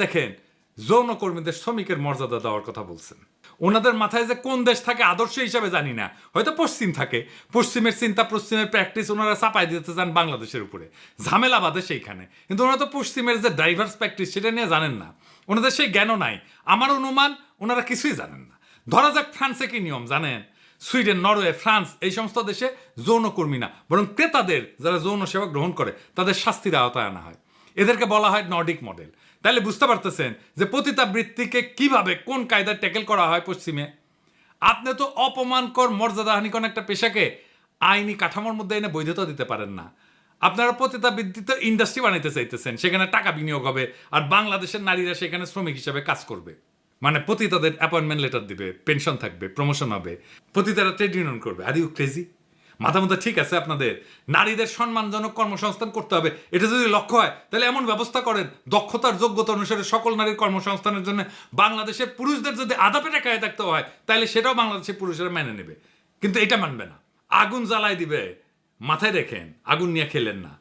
দেখেন, যৌনকর্মীদের শ্রমিকের মর্যাদা দেওয়ার কথা বলছেন। ওনাদের মাথায় যে কোন দেশ থাকে আদর্শ হিসাবে জানি না, হয়তো পশ্চিম থাকে। পশ্চিমের চিন্তা, পশ্চিমের প্র্যাকটিস ওনারা চাপাই দিতে চান বাংলাদেশের উপরে, ঝামেলা বাদে সেইখানে। কিন্তু ওনারা তো পশ্চিমের যে ডাইভার্স প্র্যাকটিস সেটা নিয়ে জানেন না, ওনাদের সেই জ্ঞানও নাই। আমার অনুমান ওনারা কিছুই জানেন না। ধরা যাক ফ্রান্সে কি নিয়ম জানেন? সুইডেন, নরওয়ে, ফ্রান্স এই সমস্ত দেশে যৌনকর্মী না, বরং ক্রেতাদের যারা যৌন সেবা গ্রহণ করে তাদের শাস্তির আওতায় আনা হয়। এদেরকে বলা হয় নর্ডিক মডেল। তাহলে বুঝতে পারতেছেন যে পতিতাবৃত্তিকে কিভাবে কোন কায়দায় ট্যাকেল করা হয় পশ্চিমে। আপনি তো অপমানকর, মর্যাদাহানিকর একটা পেশাকে আইনি কাঠামোর মধ্যে এনে বৈধতা দিতে পারেন না। আপনারা পতিতাবৃত্তিতে ইন্ডাস্ট্রি বানাইতে চাইতেছেন, সেখানে টাকা বিনিয়োগ হবে, আর বাংলাদেশের নারীরা সেখানে শ্রমিক হিসেবে কাজ করবে। মানে পতিতাদের অ্যাপয়েন্টমেন্ট লেটার দিবে, পেনশন থাকবে, প্রমোশন হবে, পতিতারা ট্রেড ইউনিয়ন করবে। Are you crazy? মাথা মতো ঠিক আছে আপনাদের? নারীদের সম্মানজনক কর্মসংস্থান করতে হবে, এটা যদি লক্ষ্য হয় তাহলে এমন ব্যবস্থা করেন দক্ষতার যোগ্যতা অনুসারে সকল নারীর কর্মসংস্থানের জন্য বাংলাদেশের পুরুষদের যদি আধা পেটে খায় থাকতে হয় তাহলে সেটাও বাংলাদেশের পুরুষেরা মেনে নেবে। কিন্তু এটা মানবে না, আগুন জ্বালায় দিবে। মাথায় রেখেন, আগুন নিয়ে খেলেন না।